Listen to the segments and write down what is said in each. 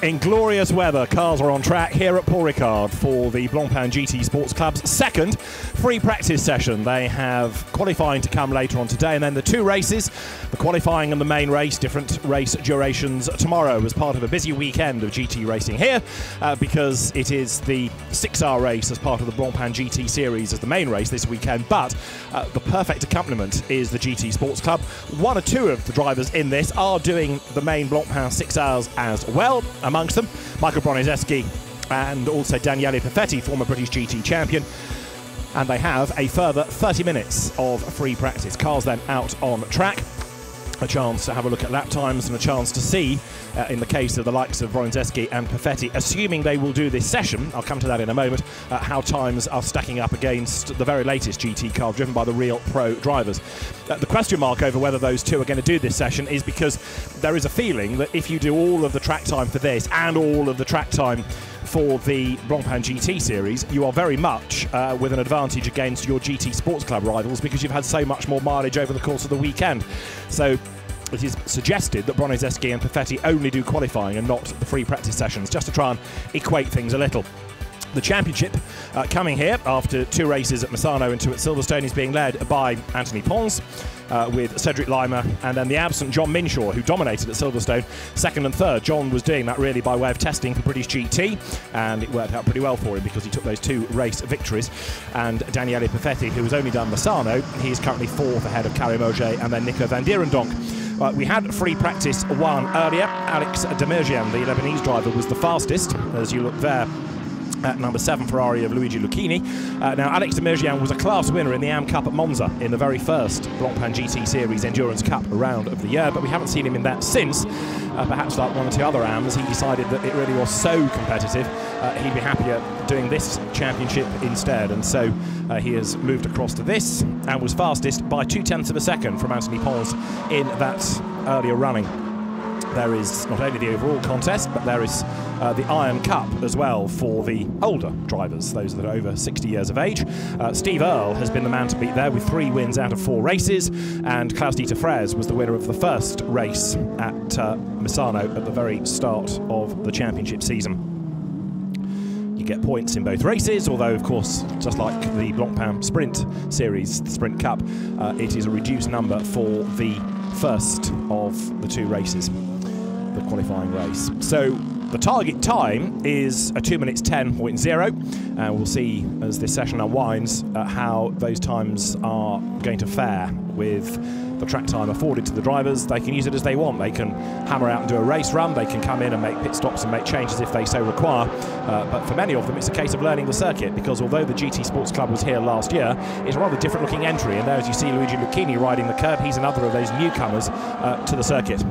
In glorious weather, cars are on track here at Paul Ricard for the Blancpain GT Sports Club's second free practice session. They have qualifying to come later on today, and then the two races, the qualifying and the main race, different race durations tomorrow as part of a busy weekend of GT racing here, because it is the 6-hour race as part of the Blancpain GT Series as the main race this weekend. But the perfect accompaniment is the GT Sports Club. One or two of the drivers in this are doing the main Blancpain 6 hours as well. Amongst them, Michael Bronizeski and also Daniele Perfetti, former British GT champion. And they have a further 30 minutes of free practice. Cars then out on track. A chance to have a look at lap times and a chance to see, in the case of the likes of Bronizeski and Perfetti, assuming they will do this session, I'll come to that in a moment, how times are stacking up against the very latest GT car driven by the real pro drivers. The question mark over whether those two are going to do this session is because there is a feeling that if you do all of the track time for this and all of the track time for the Blancpain GT Series, you are very much with an advantage against your GT Sports Club rivals because you've had so much more mileage over the course of the weekend. So it is suggested that Bronizeski and Perfetti only do qualifying and not the free practice sessions, just to try and equate things a little. The championship coming here after two races at Misano and two at Silverstone is being led by Anthony Pons with Cedric Lima, and then the absent John Minshaw, who dominated at Silverstone second and third. John was doing that really by way of testing for British GT, and it worked out pretty well for him because he took those two race victories. And Daniele Perfetti, who has only done Misano, he is currently fourth ahead of Karim Auger and then Nico van Dierendonk. We had free practice one earlier. Alex Demirjian, the Lebanese driver, was the fastest, as you look there at number 7 Ferrari of Luigi Lucchini. Now, Alex Demirjian was a class winner in the AM Cup at Monza in the very first Blancpain GT Series Endurance Cup round of the year, but we haven't seen him in that since. Perhaps like one or two other AMs, he decided that it really was so competitive, he'd be happier doing this championship instead, and so he has moved across to this and was fastest by 0.2 of a second from Anthony Pons in that earlier running. There is not only the overall contest, but there is the Iron Cup as well for the older drivers, those that are over 60 years of age. Steve Earle has been the man to beat there with 3 wins out of 4 races, and Klaus-Dieter Frers was the winner of the first race at Misano at the very start of the championship season. You get points in both races, although of course, just like the Blancpain Sprint Series, the Sprint Cup, it is a reduced number for the first of the 2 races, the qualifying race. So the target time is a 2 minutes 10.0, and we'll see as this session unwinds how those times are going to fare with the track time afforded to the drivers. They can use it as they want. They can hammer out and do a race run. They can come in and make pit stops and make changes if they so require. But for many of them, it's a case of learning the circuit, because although the GT Sports Club was here last year, it's a rather different looking entry. And there, as you see, Luigi Lucchini riding the curb. He's another of those newcomers to the circuit.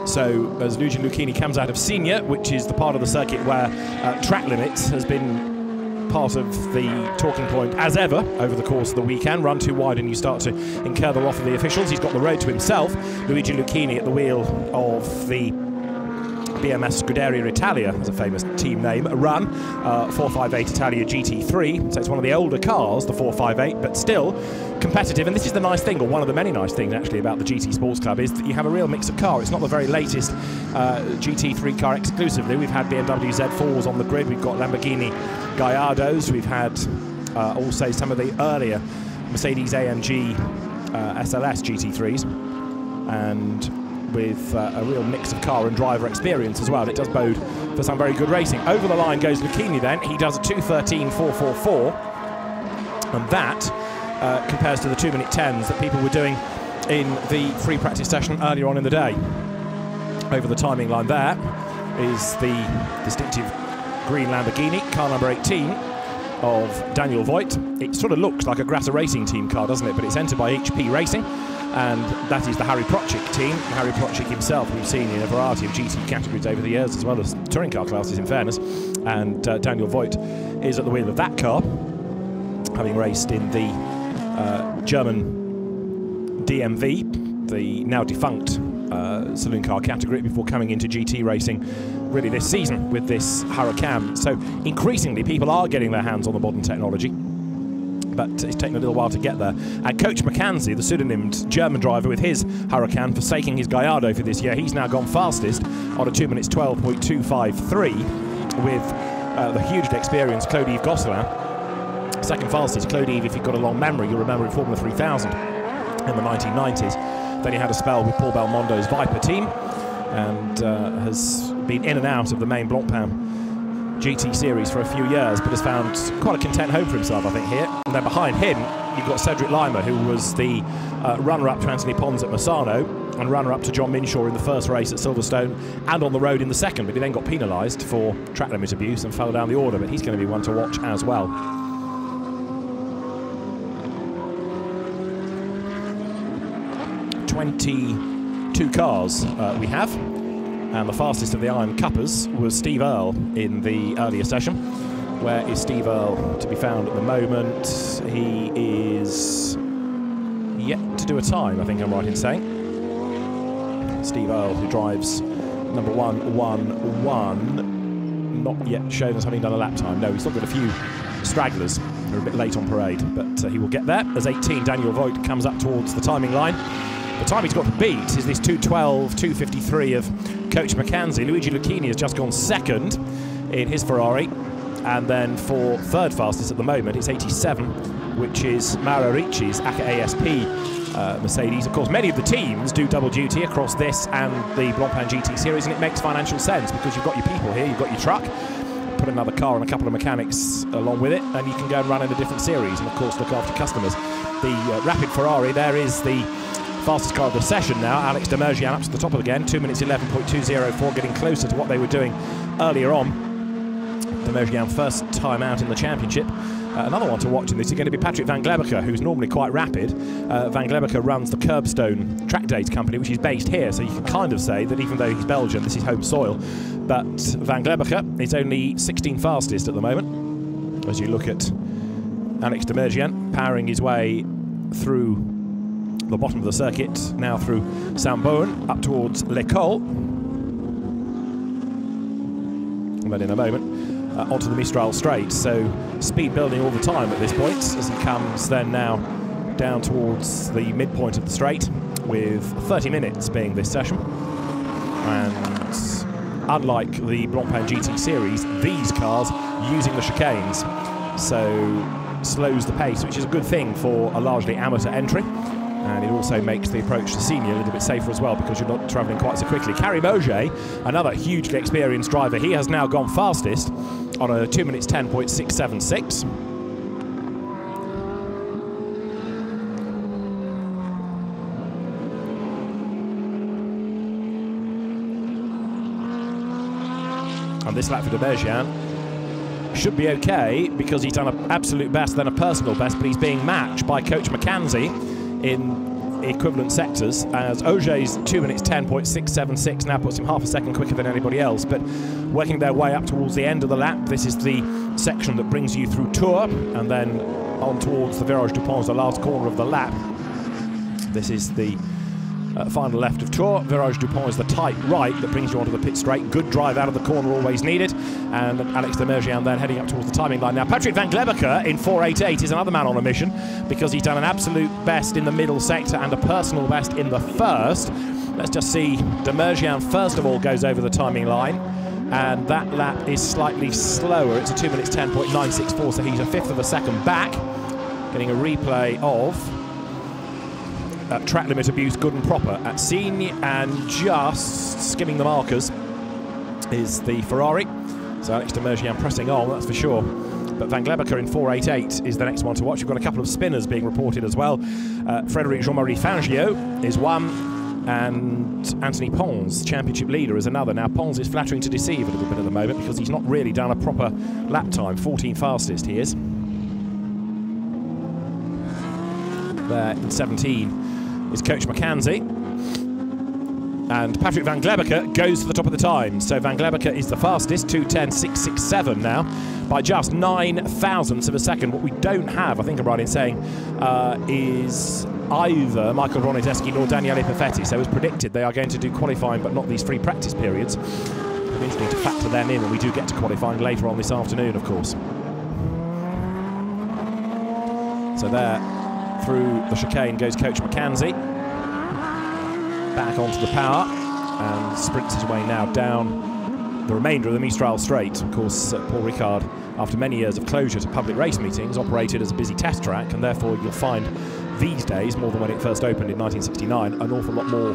So as Luigi Lucchini comes out of Senior, which is the part of the circuit where track limits has been part of the talking point as ever over the course of the weekend. Run too wide and you start to incur the wrath of the officials. He's got the road to himself. Luigi Lucchini at the wheel of the BMS Scuderia Italia, as a famous team name, run 458 Italia GT3, so it's one of the older cars, the 458, but still competitive. And this is the nice thing, or one of the many nice things actually about the GT Sports Club, is that you have a real mix of car. It's not the very latest GT3 car exclusively. We've had BMW Z4s on the grid, we've got Lamborghini Gallardos, we've had also some of the earlier Mercedes AMG SLS GT3s, and with a real mix of car and driver experience as well. It does bode for some very good racing. Over the line goes Lucchini then. He does a 2:13.444, and that compares to the 2 minute 10s that people were doing in the free practice session earlier on in the day. Over the timing line there is the distinctive green Lamborghini, car number 18 of Daniel Voigt. It sort of looks like a Grasser Racing Team car, doesn't it? But it's entered by HP Racing, and that is the Harry Prochik team. Harry Prochik himself we've seen in a variety of GT categories over the years, as well as touring car classes in fairness, and Daniel Voigt is at the wheel of that car, having raced in the German DMV, the now defunct saloon car category before coming into GT racing really this season with this Huracan. So increasingly people are getting their hands on the modern technology, but it's taken a little while to get there. And Coach McKenzie, the pseudonymed German driver with his Huracan, forsaking his Gallardo for this year, he's now gone fastest on a 2 minutes 12.253 with the hugely experienced Claude-Yves Gosselin. Second fastest, Claude-Yves, if you've got a long memory, you'll remember in Formula 3000 in the 1990s. Then he had a spell with Paul Belmondo's Viper team and has been in and out of the main Blancpain GT Series for a few years, but has found quite a content home for himself, I think, here. And then behind him, you've got Cedric Lima, who was the runner-up to Anthony Pons at Misano and runner-up to John Minshaw in the first race at Silverstone and on the road in the second, but he then got penalised for track limit abuse and fell down the order, but he's going to be one to watch as well. 22 cars we have, and the fastest of the Iron Cuppers was Steve Earle in the earlier session. Where is Steve Earle to be found at the moment? He is yet to do a time, I think I'm right in saying. Steve Earle, who drives number 111, not yet shown as having done a lap time. No, he's still got a few stragglers who are a bit late on parade, but he will get there as 18 Daniel Voigt comes up towards the timing line. The time he's got to beat is this 2:12.253 of Coach McKenzie. Luigi Lucchini has just gone second in his Ferrari, and then for third fastest at the moment it's 87, which is Mauro Ricci's ACA ASP Mercedes. Of course, many of the teams do double duty across this and the Blancpain GT Series, and it makes financial sense because you've got your people here, you've got your truck, put another car and a couple of mechanics along with it, and you can go and run in a different series and of course look after customers. The Rapid Ferrari there is the fastest car of the session now. Alex Demergian up to the top again, 2 minutes 11.204, getting closer to what they were doing earlier on. Demergian first time out in the championship. Another one to watch in this is going to be Patrick Van Glebeker, who's normally quite rapid. Van Glebeker runs the Curbstone Track Days company, which is based here, so you can kind of say that even though he's Belgian, this is home soil. But Van Glebeker is only 16 fastest at the moment, as you look at Alex Demergian powering his way through the bottom of the circuit, now through Saint-Boën up towards L'École. And then in a moment onto the Mistral Straight, so speed building all the time at this point as he comes then now down towards the midpoint of the straight, with 30 minutes being this session. And unlike the Blancpain GT Series, these cars using the chicanes, so slows the pace, which is a good thing for a largely amateur entry. And it also makes the approach to senior a little bit safer as well because you're not travelling quite so quickly. Carrie Moget, another hugely experienced driver, he has now gone fastest on a 2 minutes 10.676. And this lap for Demergian should be okay because he's done an absolute best, then a personal best, but he's being matched by Coach McKenzie in equivalent sectors, as Auger's 2 minutes 10.676 now puts him half a second quicker than anybody else. But working their way up towards the end of the lap, this is the section that brings you through Tours and then on towards the Virage du Pont, the last corner of the lap. This is the final left of Tours. Virage du Pont is the tight right that brings you onto the pit straight. Good drive out of the corner, always needed. And Alex Demergian then heading up towards the timing line. Now, Patrick Van Glebeker in 4.88 is another man on a mission because he's done an absolute best in the middle sector and a personal best in the first. Let's just see. Demergian, first of all, goes over the timing line. And that lap is slightly slower. It's a 2 minutes 10.964, so he's a fifth of a second back. Getting a replay of track limit abuse good and proper at Signe, and just skimming the markers is the Ferrari. So Alex Demergian pressing on, that's for sure. But Van Glebeker in 4.88 is the next one to watch. You've got a couple of spinners being reported as well. Frédéric Jean-Marie Fangio is one, and Anthony Pons, championship leader, is another. Now, Pons is flattering to deceive a little bit at the moment because he's not really done a proper lap time. 14 fastest he is. There in 17 is Coach McKenzie. And Patrick Van Glebeker goes to the top of the time. So Van Glebeker is the fastest, 2:10.667 now, by just 9 thousandths of a second. What we don't have, I think I'm right in saying, is either Michael Bronizeski nor Daniele Perfetti. So as predicted, they are going to do qualifying, but not these free practice periods. We need to factor them in when we do get to qualifying later on this afternoon, of course. So there, through the chicane goes Coach McKenzie. Back onto the power and sprints his way now down the remainder of the Mistral Straight. Of course, Paul Ricard, after many years of closure to public race meetings, operated as a busy test track, and therefore you'll find these days, more than when it first opened in 1969, an awful lot more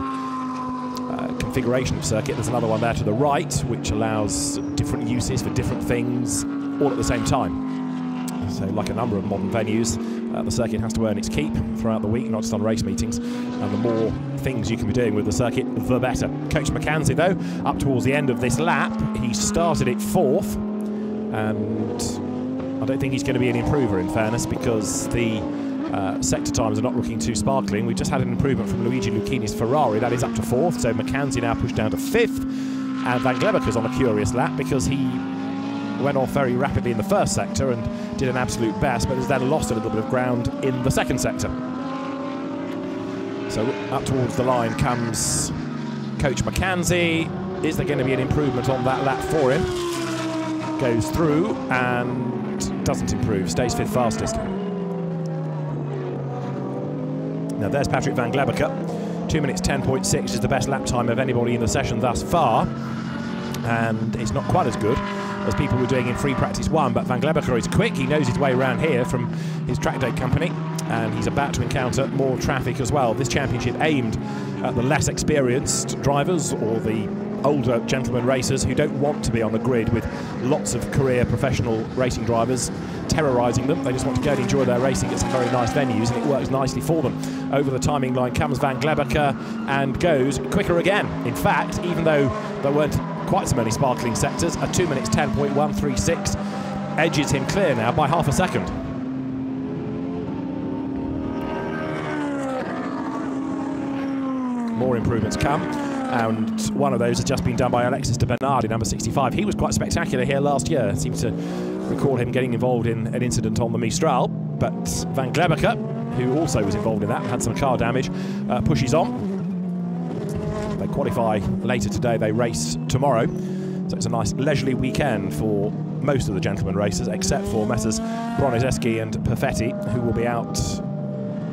configuration of circuit. There's another one there to the right, which allows different uses for different things all at the same time. So like a number of modern venues, the circuit has to earn its keep throughout the week, not just on race meetings. And the more things you can be doing with the circuit, the better. Coach McKenzie, though, up towards the end of this lap, he started it 4th. And I don't think he's going to be an improver, in fairness, because the sector times are not looking too sparkling. We just had an improvement from Luigi Lucchini's Ferrari. That is up to 4th. So McKenzie now pushed down to 5th. And Van Glebeker's on a curious lap because he went off very rapidly in the first sector and did an absolute best, but has then lost a little bit of ground in the second sector. So up towards the line comes Coach McKenzie. Is there going to be an improvement on that lap for him? Goes through and doesn't improve, stays 5th fastest. Now there's Patrick Van Glebeker. 2 minutes 10.6 is the best lap time of anybody in the session thus far, and it's not quite as good as people were doing in free practice 1, but Van Glebeker is quick. He knows his way around here from his track day company, and he's about to encounter more traffic as well. This championship aimed at the less experienced drivers or the older gentleman racers who don't want to be on the grid with lots of career professional racing drivers terrorising them. They just want to go and enjoy their racing at some very nice venues, and it works nicely for them. Over the timing line comes Van Glebeker and goes quicker again. In fact, even though there weren't quite so many sparkling sectors, a 2 minutes 10.136 edges him clear now by half a second. More improvements come, and one of those has just been done by Alexis de Bernardi, number 65. He was quite spectacular here last year. Seems to recall him getting involved in an incident on the Mistral, but Van Glebeker, who also was involved in that and had some car damage, pushes on. They qualify later today, they race tomorrow, so it's a nice leisurely weekend for most of the gentleman racers, except for Messrs Bronizeski and Perfetti, who will be out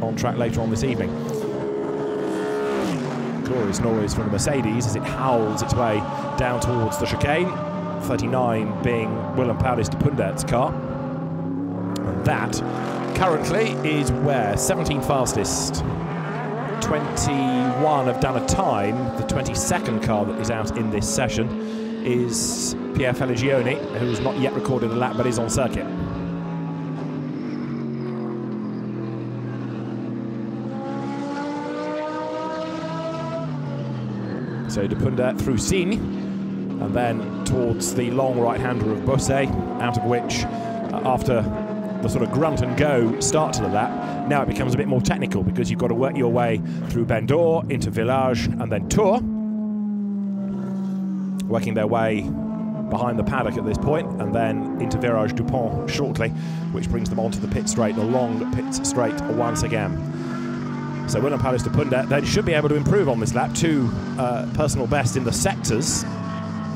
on track later on this evening. Glorious noise from the Mercedes as it howls its way down towards the chicane, 39 being Willem Paulus de Pundert's car. And that currently is where 17 fastest. 21 have done a time. The 22nd car that is out in this session is Pierre Feligioni, who has not yet recorded a lap but is on circuit. So de Pundert through Signe, and then towards the long right-hander of Bosse, out of which, after the sort of grunt and go start to the lap, now it becomes a bit more technical because you've got to work your way through Bendor into Village and then Tours, working their way behind the paddock at this point, and then into Virage Dupont shortly, which brings them onto the pit straight, the long pit straight once again. So Willem Paulus de Pundert, they should be able to improve on this lap. 2 personal best in the sectors.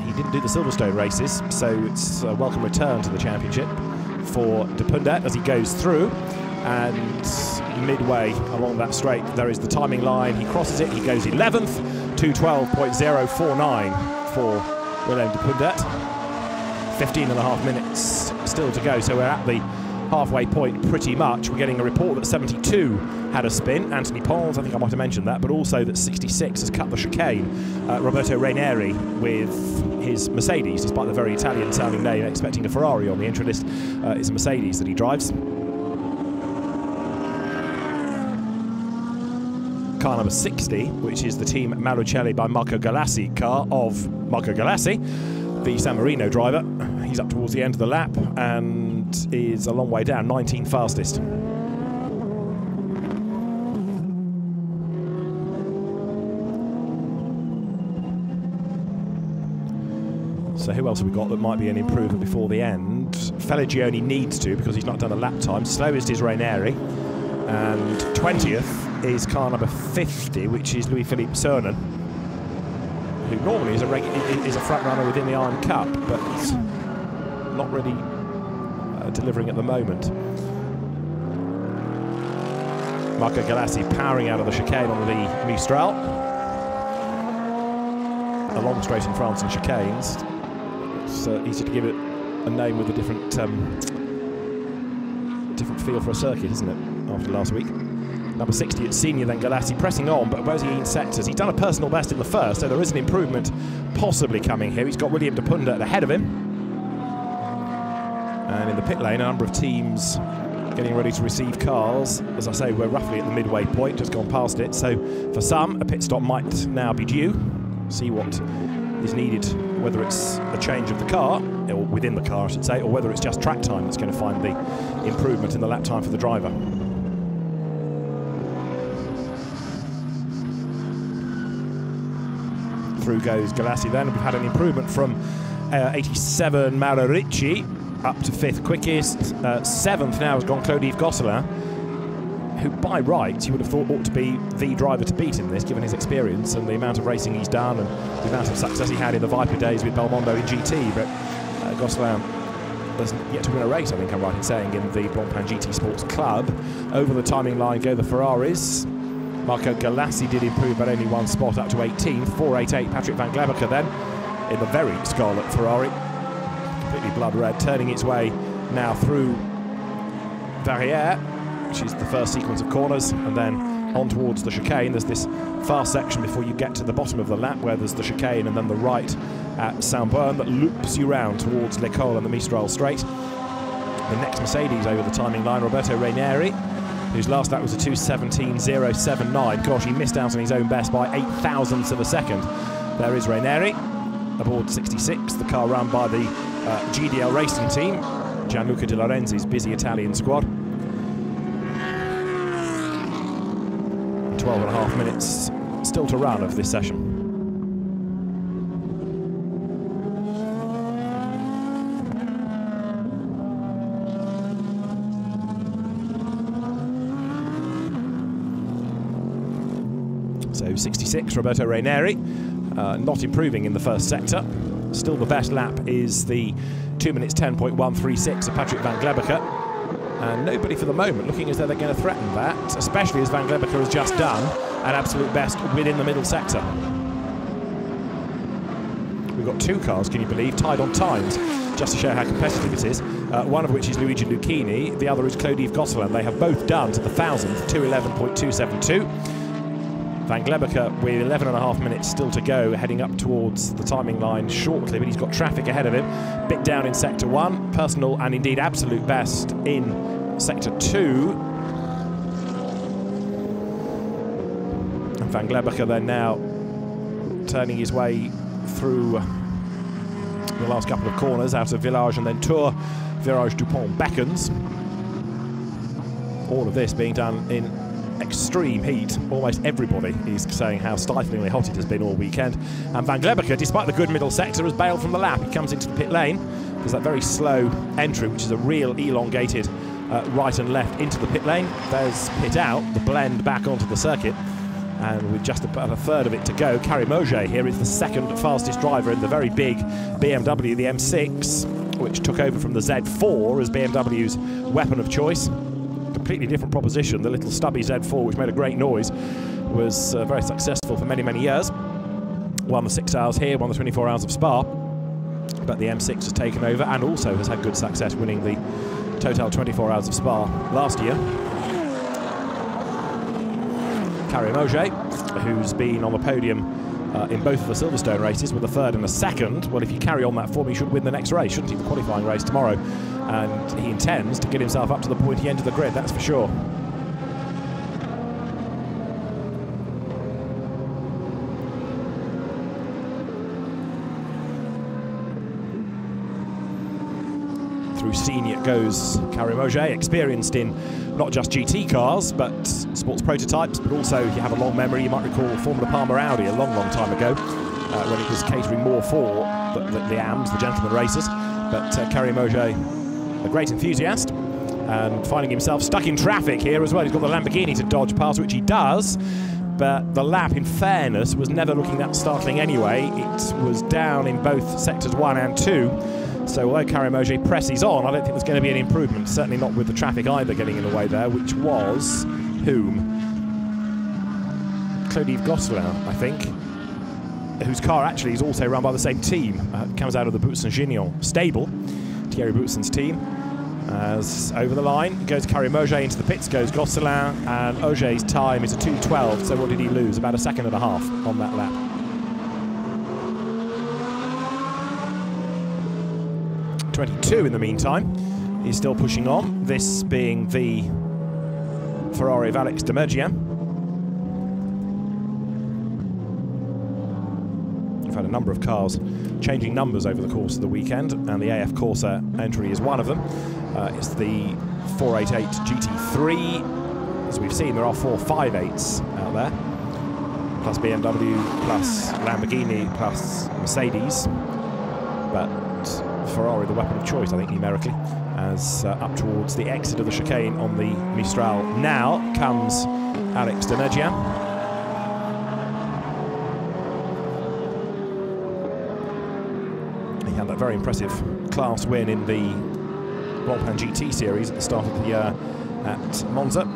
He didn't do the Silverstone races, so it's a welcome return to the championship for de Pundert as he goes through. And midway along that straight, there is the timing line. He crosses it, he goes 11th, 2:12.049 for Willem de Pundert. 15.5 minutes still to go, so we're at the halfway point pretty much. We're getting a report that 72 had a spin. Anthony Pons, I think I might have mentioned that, but also that 66 has cut the chicane. Roberto Raineri with his Mercedes, despite the very Italian-sounding name, expecting a Ferrari on the entry list. It's a Mercedes that he drives. Car number 60, which is the team Malucelli by Marco Galassi car of Marco Galassi, the San Marino driver. He's up towards the end of the lap and is a long way down, 19 fastest. So who else have we got that might be an improver before the end? Feligioni needs to, because he's not done a lap time. Slowest is Raineri, and 20th is car number 50, which is Louis-Philippe Cernan, who normally is a front runner within the Iron Cup, but not really delivering at the moment. Marco Galassi powering out of the chicane on the Mistral. A long straight in France in chicanes. It's easy to give it a name with a different feel for a circuit, isn't it, after last week. Number 60 at senior, then Galassi pressing on, but Rosie in sectors. He's done a personal best in the first, so there is an improvement possibly coming here. He's got William de Pundert ahead of him. And in the pit lane, a number of teams getting ready to receive cars. As I say, we're roughly at the midway point, just gone past it. So for some, a pit stop might now be due. See what is needed, whether it's a change of the car, or within the car I should say, or whether it's just track time that's going to find the improvement in the lap time for the driver. Through goes Galassi then. We've had an improvement from 87 Mauro Ricci up to 5th quickest. 7th now has gone Claude-Yves Gosselin, who by rights you would have thought ought to be the driver to beat in this, given his experience and the amount of racing he's done and the amount of success he had in the Viper days with Belmondo in GT. But Gosselin doesn't yet to win a race, I think I'm right in saying, in the Blancpain GT Sports Club. Over the timing line go the Ferraris. Marco Galassi did improve by only one spot up to 18th. 488 Patrick Van Glebacker then in the very scarlet Ferrari. Completely blood red, turning its way now through Verrières, which is the first sequence of corners, and then on towards the chicane. There's this fast section before you get to the bottom of the lap where there's the chicane and then the right at Saint-Bern that loops you round towards L'École and the Mistral straight. The next Mercedes over the timing line, Roberto Raineri, whose last lap was a 2:17.079. Gosh, he missed out on his own best by 0.08 of a second. There is Raineri aboard 66, the car run by the GDL racing team, Gianluca De Lorenzi's busy Italian squad. 12.5 minutes still to run of this session. So 66, Roberto Raineri, not improving in the first sector. Still the best lap is the 2 minutes 10.136 of Patrick Van Glebacker. And nobody for the moment looking as though they're going to threaten that, especially as Van Glebacker has just done an absolute best within the middle sector. We've got two cars, can you believe, tied on times, just to show how competitive it is. One of which is Luigi Lucchini, the other is Claude-Yves Gosselin. They have both done to the 1,000th, 2:11.272. Van Glebacker with 11.5 minutes still to go, heading up towards the timing line shortly, but he's got traffic ahead of him. Bit down in Sector 1, personal and indeed absolute best in Sector 2. And Van Glebacker then now turning his way through the last couple of corners out of Village and then Tours, Virage du Pont Beckens. All of this being done in extreme heat. Almost everybody is saying how stiflingly hot it has been all weekend. And Van Glebacker, despite the good middle sector, has bailed from the lap. He comes into the pit lane. There's that very slow entry, which is a real elongated right and left into the pit lane. There's pit out, the blend back onto the circuit. And with just about a third of it to go, Carrie Moget here is the second fastest driver in the very big BMW, the M6, which took over from the Z4 as BMW's weapon of choice. Completely different proposition. The little stubby Z4, which made a great noise, was very successful for many, many years. Won the 6 hours here, won the 24 hours of Spa. But the M6 has taken over and also has had good success winning the Total 24 hours of Spa last year. Carrie Moget, who's been on the podium in both of the Silverstone races with a third and a second. Well, if you carry on that form, he should win the next race, shouldn't he? The qualifying race tomorrow. And he intends to get himself up to the pointy end of the grid, that's for sure. Through senior goes Carrie Moget, experienced in not just GT cars, but sports prototypes, but also, if you have a long memory, you might recall Formula Palmer Audi a long, long time ago, when it was catering more for the AMs, the gentleman racers. But Carrie Moget, a great enthusiast, and finding himself stuck in traffic here as well. He's got the Lamborghini to dodge past, which he does, but the lap, in fairness, was never looking that startling anyway. It was down in both sectors 1 and 2, so although Carré presses on, I don't think there's going to be any improvement, certainly not with the traffic either getting in the way there, which was whom? Claude-Yves Gosselin, I think, whose car actually is also run by the same team. Comes out of the Boutsen-Gignon stable, Thierry Boutsen's team. As over the line goes Carré into the pits, goes Gosselin, and Auger's time is a 2:12, so what did he lose? About a second and a half on that lap. '22 in the meantime is still pushing on, this being the Ferrari of Alex de Mergian. We've had a number of cars changing numbers over the course of the weekend, and the AF Corsa entry is one of them. It's the 488 GT3. As we've seen, there are 458s out there, plus BMW, plus Lamborghini, plus Mercedes. But Ferrari, the weapon of choice, I think, numerically, as up towards the exit of the chicane on the Mistral. Now comes Alex de Mergian. He had that very impressive class win in the Blancpain GT Series at the start of the year at Monza.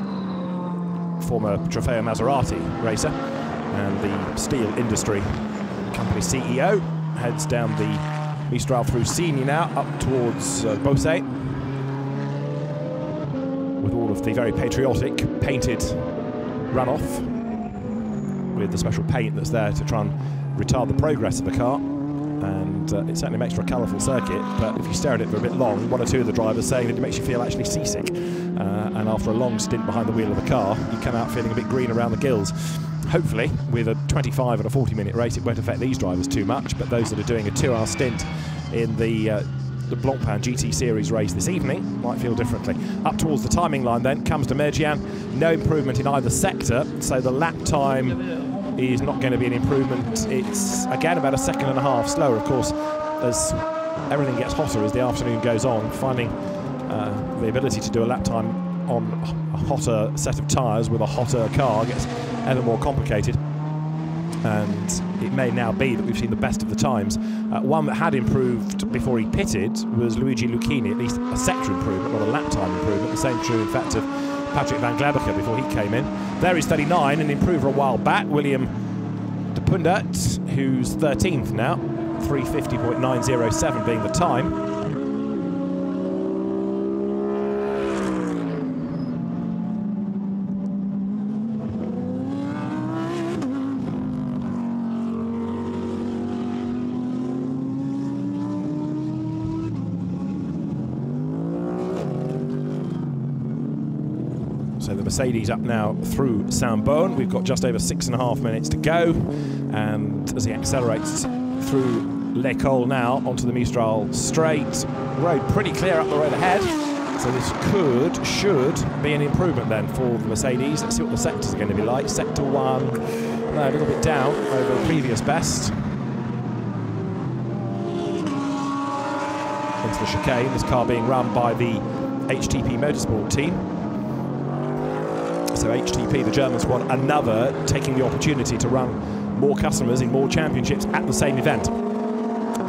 Former Trofeo Maserati racer and the steel industry company CEO heads down the Mistral through Signy now up towards Beausset, with all of the very patriotic painted runoff with the special paint that's there to try and retard the progress of the car. And it certainly makes for a colourful circuit, but if you stare at it for a bit long, one or two of the drivers saying that it makes you feel actually seasick. And after a long stint behind the wheel of the car, you come out feeling a bit green around the gills. Hopefully, with a 25 and a 40-minute race, it won't affect these drivers too much, but those that are doing a 2-hour stint in the Blancpain GT Series race this evening might feel differently. Up towards the timing line then comes de Mergian. No improvement in either sector, so the lap time is not going to be an improvement. It's again about a second and a half slower, of course, as everything gets hotter as the afternoon goes on. Finding the ability to do a lap time on a hotter set of tyres with a hotter car gets ever more complicated, and it may now be that we've seen the best of the times. One that had improved before he pitted was Luigi Lucchini, at least a sector improvement, not a lap time improvement. The same true, in fact, of Patrick van Glebacher before he came in. There is 39, an improver a while back, William de Pundert, who's 13th now, 3:50.907 being the time. So the Mercedes up now through Saint-Beaune. We've got just over 6.5 minutes to go, and as he accelerates through L'École now onto the Mistral straight, road pretty clear up the road ahead. So this should be an improvement then for the Mercedes. Let's see what the sectors are going to be like. Sector 1, a little bit down over the previous best. Into the chicane, this car being run by the HTP Motorsport team. So HTP, the German squad, another taking the opportunity to run more customers in more championships at the same event.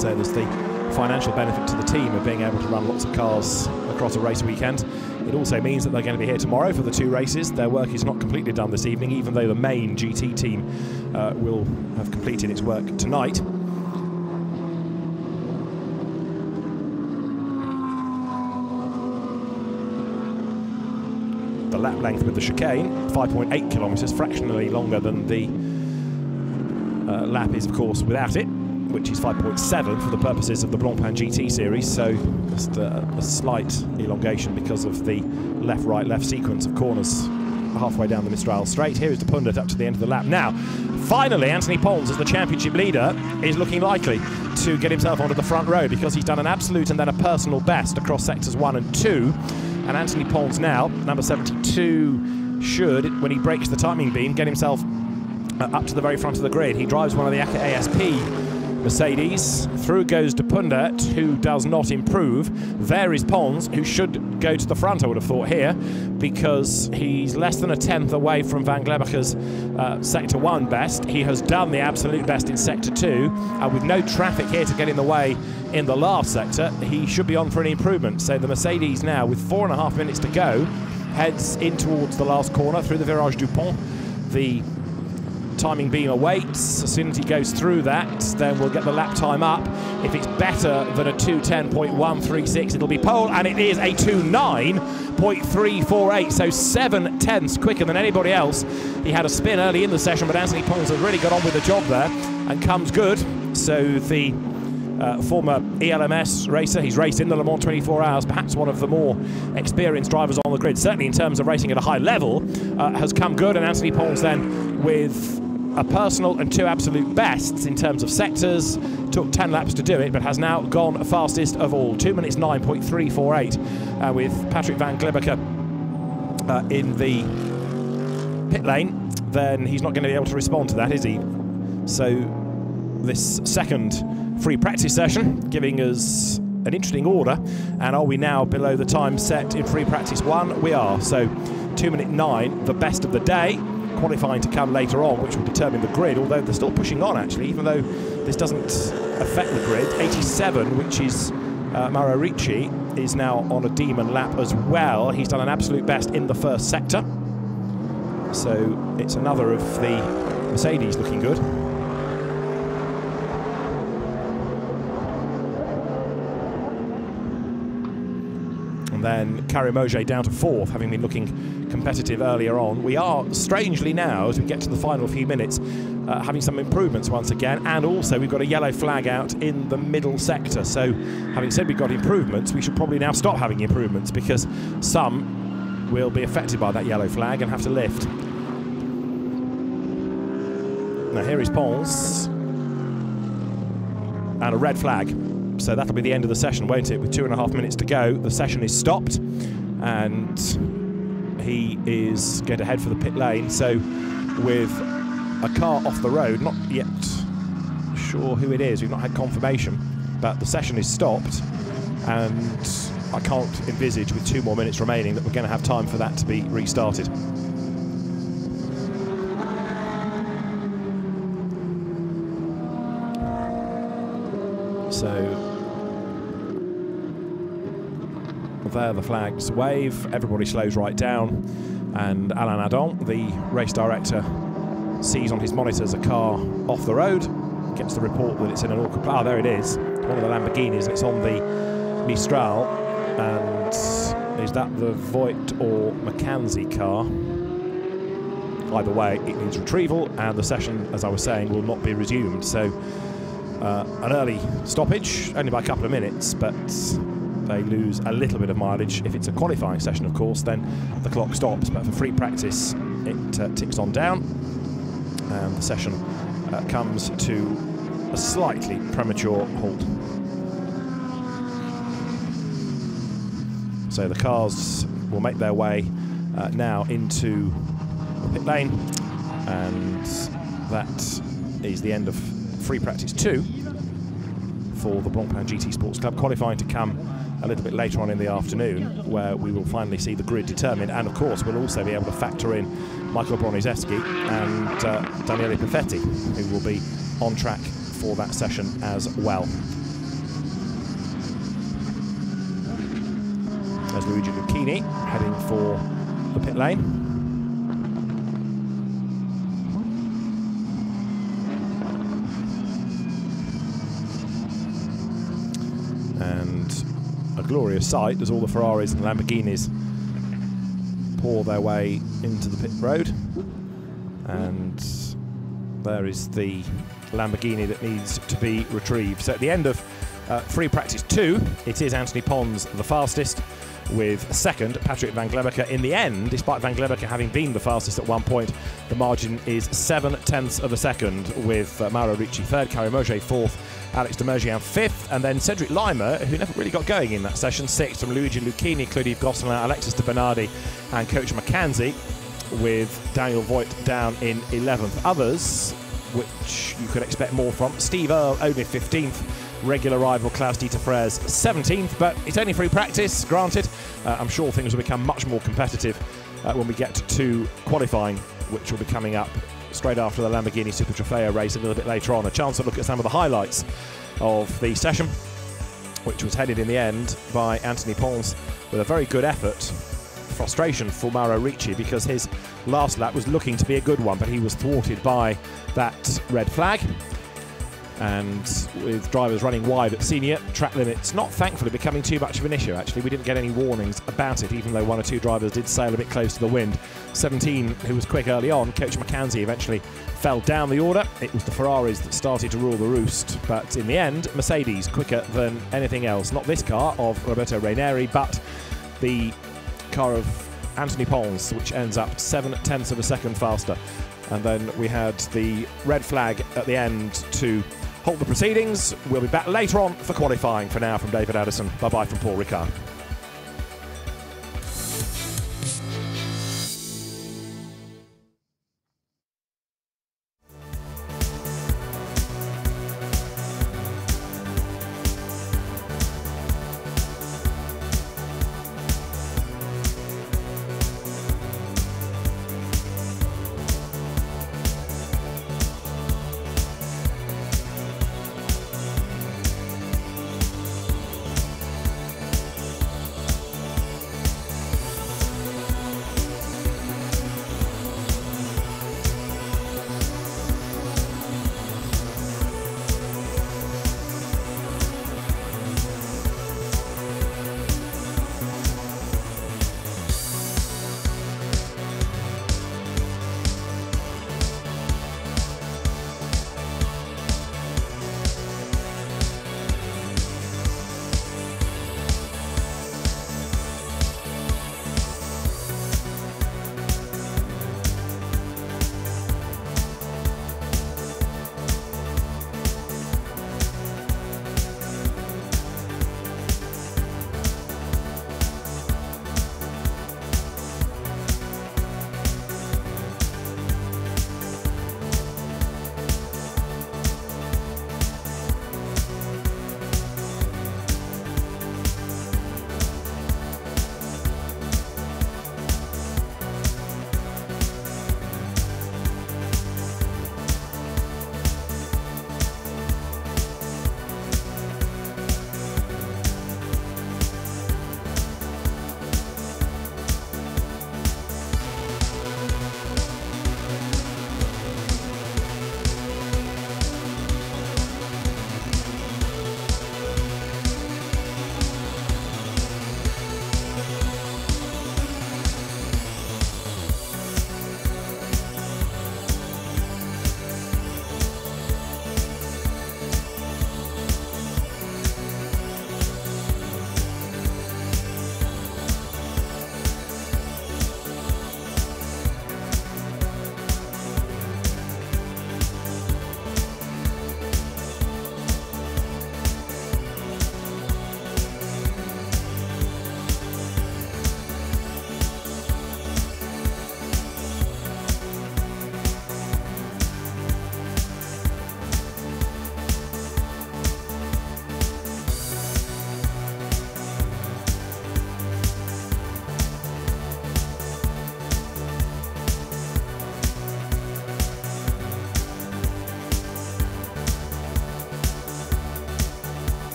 So there's the financial benefit to the team of being able to run lots of cars across a race weekend. It also means that they're going to be here tomorrow for the 2 races. Their work is not completely done this evening, even though the main GT team will have completed its work tonight. The lap length with the chicane, 5.8 kilometres, fractionally longer than the lap is, of course, without it, which is 5.7 for the purposes of the Blancpain GT Series, so just a slight elongation because of the left-right-left sequence of corners halfway down the Mistral straight. Here is de Pundert up to the end of the lap. Now, finally, Anthony Pons, as the championship leader, is looking likely to get himself onto the front row, because he's done an absolute and then a personal best across sectors 1 and 2. And Anthony Pons now, number 72, should, when he breaks the timing beam, get himself up to the very front of the grid. He drives one of the ASP Mercedes. Through goes de Pundet, who does not improve. There is Pons, who should go to the front, I would have thought here, because he's less than a tenth away from Van Glebacher's Sector 1 best. He has done the absolute best in Sector 2, and with no traffic here to get in the way in the last sector, he should be on for an improvement. So the Mercedes now, with 4.5 minutes to go, heads in towards the last corner through the Virage du Pont. The timing beam awaits. As soon as he goes through that, then we'll get the lap time up. If it's better than a 2:10.136, it'll be pole, and it is a 2:9.348, so 7 tenths quicker than anybody else. He had a spin early in the session, but Anthony Pons has really got on with the job there and comes good. So the former ELMS racer, he's raced in the Le Mans 24 Hours, perhaps one of the more experienced drivers on the grid, certainly in terms of racing at a high level, has come good, and Anthony Pons then with a personal and 2 absolute bests in terms of sectors, took 10 laps to do it, but has now gone fastest of all, 2 minutes 9.348, with Patrick Van Glebacher in the pit lane. Then he's not going to be able to respond to that, is he? So this second free practice session giving us an interesting order, and are we now below the time set in free practice 1? We are. So 2 minute 9, the best of the day. Qualifying to come later on, which will determine the grid, although they're still pushing on actually, even though this doesn't affect the grid. 87, which is Mauro Ricci, is now on a demon lap as well. He's done an absolute best in the first sector, so it's another of the Mercedes looking good. And then Carimoge down to 4th, having been looking competitive earlier on. We are, strangely now, as we get to the final few minutes, having some improvements once again, and also we've got a yellow flag out in the middle sector. So, having said we've got improvements, we should probably now stop having improvements, because some will be affected by that yellow flag and have to lift. Now here is Pons, and a red flag. So that'll be the end of the session, won't it? With 2.5 minutes to go, the session is stopped, and he is going to head for the pit lane. So with a car off the road, not yet sure who it is, we've not had confirmation, but the session is stopped, and I can't envisage with 2 more minutes remaining that we're going to have time for that to be restarted. So there the flags wave, everybody slows right down, and Alain Adon, the race director, sees on his monitors a car off the road, gets the report that it's in an awkward... Ah, there it is, one of the Lamborghinis, and it's on the Mistral, and is that the Voigt or McKenzie car? Either way, it needs retrieval, and the session, as I was saying, will not be resumed. So an early stoppage, only by a couple of minutes, but they lose a little bit of mileage. If it's a qualifying session, of course, then the clock stops, but for free practice it ticks on down, and the session comes to a slightly premature halt. So the cars will make their way now into the pit lane, and that is the end of free practice 2 for the Blancpain GT Sports Club. Qualifying to come a little bit later on in the afternoon, where we will finally see the grid determined, and of course we'll also be able to factor in Michael Broniszewski and Daniele Perfetti, who will be on track for that session as well. There's Luigi Lucchini heading for the pit lane. And a glorious sight as all the Ferraris and Lamborghinis pour their way into the pit road. And there is the Lamborghini that needs to be retrieved. So at the end of free practice 2, it is Anthony Pons the fastest, with second Patrick Van Glebacher. In the end, despite Van Glebacher having been the fastest at one point, the margin is 7 tenths of a second, with Mauro Ricci third, Carimoge fourth, Alex de Mergian fifth, and then Cedric Lima, who never really got going in that session, sixth, from Luigi Lucchini, Claude Gosselin, Alexis de Bernardi and Coach McKenzie, with Daniel Voigt down in 11th. Others which you could expect more from. Steve Earle, only 15th. Regular rival Klaus-Dieter Frers, 17th, but it's only free practice, granted. I'm sure things will become much more competitive when we get to qualifying, which will be coming up straight after the Lamborghini Super Trofeo race a little bit later on. A chance to look at some of the highlights of the session, which was headed in the end by Anthony Pons with a very good effort. Frustration for Mauro Ricci because his last lap was looking to be a good one, but he was thwarted by that red flag. And with drivers running wide at senior, track limits not thankfully becoming too much of an issue. Actually, we didn't get any warnings about it, even though one or two drivers did sail a bit close to the wind. 17, who was quick early on, Coach McCanzie, eventually fell down the order. It was the Ferraris that started to rule the roost, but in the end, Mercedes quicker than anything else. Not this car of Roberto Raineri, but the car of Anthony Pons, which ends up 7/10 of a second faster. And then we had the red flag at the end to halt the proceedings. We'll be back later on for qualifying. For now, from David Addison, bye-bye from Paul Ricard.